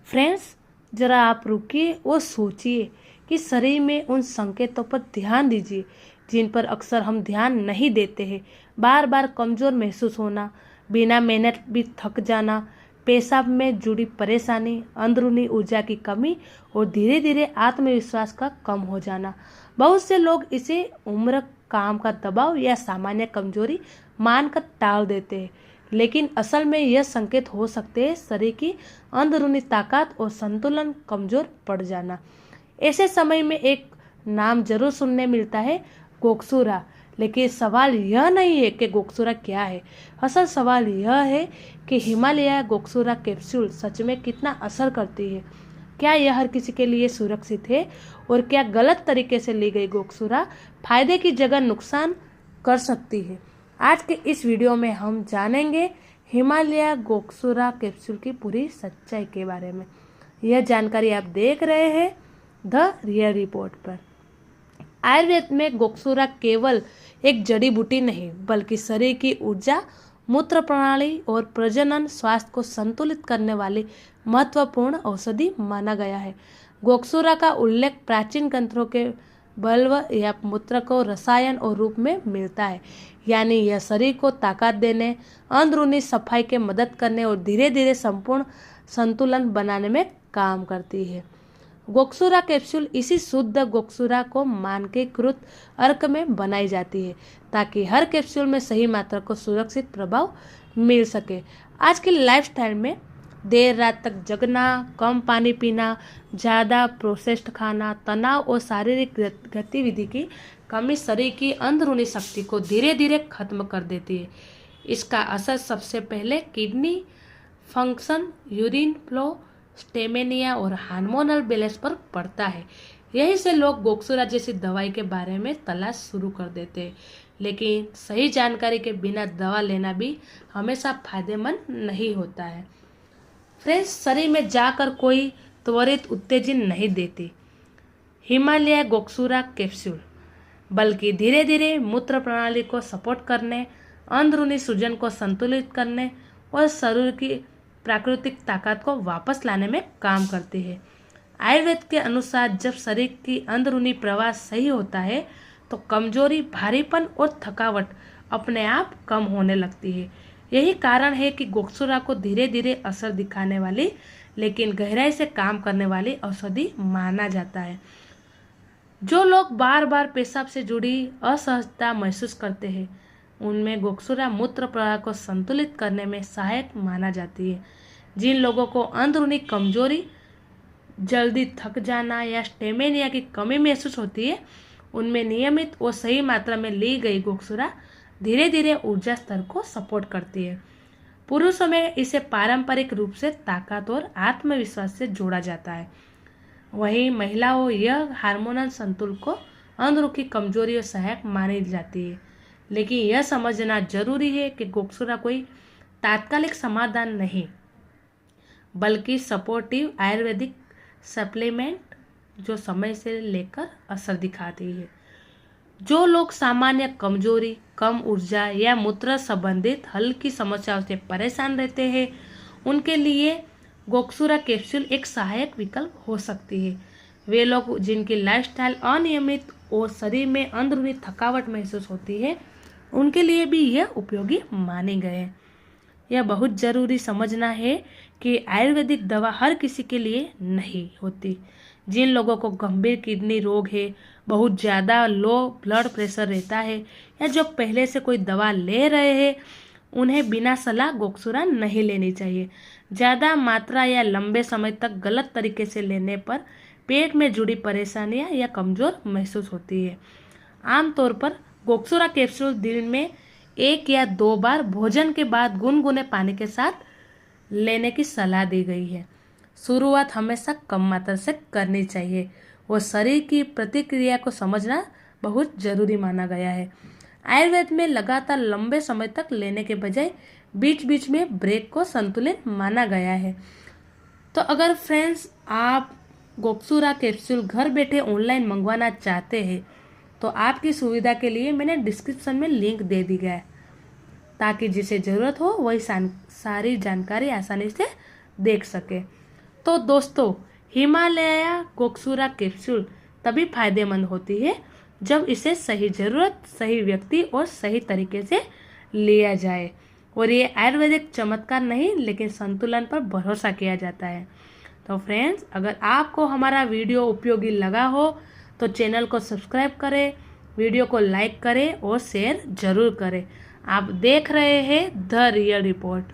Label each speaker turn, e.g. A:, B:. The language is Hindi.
A: फ्रेंड्स, जरा आप रुकिए और सोचिए कि शरीर में उन संकेतों पर ध्यान दीजिए जिन पर अक्सर हम ध्यान नहीं देते हैं। बार बार कमजोर महसूस होना, बिना मेहनत भी थक जाना, पेशाब में जुड़ी परेशानी, अंदरूनी ऊर्जा की कमी और धीरे धीरे आत्मविश्वास का कम हो जाना। बहुत से लोग इसे उम्र, काम का दबाव या सामान्य कमजोरी मानकर टाल देते हैं, लेकिन असल में यह संकेत हो सकते हैं शरीर की अंदरूनी ताकत और संतुलन कमजोर पड़ जाना। ऐसे समय में एक नाम जरूर सुनने मिलता है, गोक्सुरा। लेकिन सवाल यह नहीं है कि गोक्सुरा क्या है, असल सवाल यह है कि हिमालय गोक्सुरा कैप्सूल सच में कितना असर करती है। क्या यह हर किसी के लिए सुरक्षित है और क्या गलत तरीके से ली गई गोक्सुरा फायदे की जगह नुकसान कर सकती है। आज के इस वीडियो में हम जानेंगे हिमालय गोक्सुरा कैप्सूल की पूरी सच्चाई के बारे में। यह जानकारी आप देख रहे हैं द रियल रिपोर्ट पर। आयुर्वेद में गोक्सुरा केवल एक जड़ी बूटी नहीं बल्कि शरीर की ऊर्जा, मूत्र प्रणाली और प्रजनन स्वास्थ्य को संतुलित करने वाली महत्वपूर्ण औषधि माना गया है। गोक्सुरा का उल्लेख प्राचीन ग्रंथों के बल्व या मूत्र को रसायन और रूप में मिलता है, यानी यह शरीर को ताकत देने, अंदरूनी सफाई के मदद करने और धीरे धीरे संपूर्ण संतुलन बनाने में काम करती है। गोक्सुरा कैप्सूल इसी शुद्ध गोक्सुरा को मानकीकृत अर्क में बनाई जाती है ताकि हर कैप्सूल में सही मात्रा को सुरक्षित प्रभाव मिल सके। आज की लाइफस्टाइल में देर रात तक जगना, कम पानी पीना, ज़्यादा प्रोसेस्ड खाना, तनाव और शारीरिक गतिविधि की कमी शरीर की अंदरूनी शक्ति को धीरे धीरे खत्म कर देती है। इसका असर सबसे पहले kidney function, urine flow, stamina और हार्मोनल बैलेंस पर पड़ता है। यही से लोग गोक्सुरा जैसी दवाई के बारे में तलाश शुरू कर देते हैं, लेकिन सही जानकारी के बिना दवा लेना भी हमेशा फायदेमंद नहीं होता है। फ्रेंड्स, शरीर में जाकर कोई त्वरित उत्तेजन नहीं देती हिमालय गोक्सुरा कैप्सूल, बल्कि धीरे धीरे मूत्र प्रणाली को सपोर्ट करने, अंदरूनी सूजन को संतुलित करने और शरीर की प्राकृतिक ताकत को वापस लाने में काम करती है। आयुर्वेद के अनुसार जब शरीर की अंदरूनी प्रवाह सही होता है तो कमजोरी, भारीपन और थकावट अपने आप कम होने लगती है। यही कारण है कि गोक्सुरा को धीरे धीरे असर दिखाने वाली लेकिन गहराई से काम करने वाली औषधि माना जाता है। जो लोग बार बार पेशाब से जुड़ी असहजता महसूस करते हैं उनमें गोक्सुरा मूत्र प्रवाह को संतुलित करने में सहायक माना जाती है। जिन लोगों को अंदरूनी कमजोरी, जल्दी थक जाना या स्टेमिना की कमी महसूस होती है उनमें नियमित और सही मात्रा में ली गई गोक्सुरा धीरे धीरे ऊर्जा स्तर को सपोर्ट करती है। पुरुषों में इसे पारंपरिक रूप से ताकत और आत्मविश्वास से जोड़ा जाता है, वहीं महिलाओं यह हार्मोनल संतुलन को अंदरूनी कमजोरी और सहायक मानी जाती है। लेकिन यह समझना जरूरी है कि गोक्सुरा कोई तात्कालिक समाधान नहीं बल्कि सपोर्टिव आयुर्वेदिक सप्लीमेंट जो समय से लेकर असर दिखाती है। जो लोग सामान्य कमजोरी, कम ऊर्जा या मूत्र संबंधित हल्की समस्याओं से परेशान रहते हैं उनके लिए गोक्सुरा कैप्सूल एक सहायक विकल्प हो सकती है। वे लोग जिनकी लाइफस्टाइल अनियमित और शरीर में अंदरूनी थकावट महसूस होती है उनके लिए भी यह उपयोगी माने गए हैं। यह बहुत जरूरी समझना है कि आयुर्वेदिक दवा हर किसी के लिए नहीं होती। जिन लोगों को गंभीर किडनी रोग है, बहुत ज़्यादा लो ब्लड प्रेशर रहता है या जो पहले से कोई दवा ले रहे हैं उन्हें बिना सलाह गोक्सुरा नहीं लेनी चाहिए। ज़्यादा मात्रा या लंबे समय तक गलत तरीके से लेने पर पेट में जुड़ी परेशानियां या कमज़ोर महसूस होती है। आमतौर पर गोक्सुरा कैप्सूल दिन में 1 या 2 बार भोजन के बाद गुनगुने पानी के साथ लेने की सलाह दी गई है। शुरुआत हमेशा कम मात्रा से करनी चाहिए और शरीर की प्रतिक्रिया को समझना बहुत जरूरी माना गया है। आयुर्वेद में लगातार लंबे समय तक लेने के बजाय बीच बीच में ब्रेक को संतुलित माना गया है। तो अगर फ्रेंड्स आप गोक्सुरा कैप्सूल घर बैठे ऑनलाइन मंगवाना चाहते हैं तो आपकी सुविधा के लिए मैंने डिस्क्रिप्शन में लिंक दे दी गया है ताकि जिसे ज़रूरत हो वही सारी जानकारी आसानी से देख सके। तो दोस्तों, हिमालया कोकसूरा कैप्सूल तभी फायदेमंद होती है जब इसे सही ज़रूरत, सही व्यक्ति और सही तरीके से लिया जाए। और ये आयुर्वेदिक चमत्कार नहीं, लेकिन संतुलन पर भरोसा किया जाता है। तो फ्रेंड्स, अगर आपको हमारा वीडियो उपयोगी लगा हो तो चैनल को सब्सक्राइब करें, वीडियो को लाइक करें और शेयर जरूर करें। आप देख रहे हैं द रियल रिपोर्ट।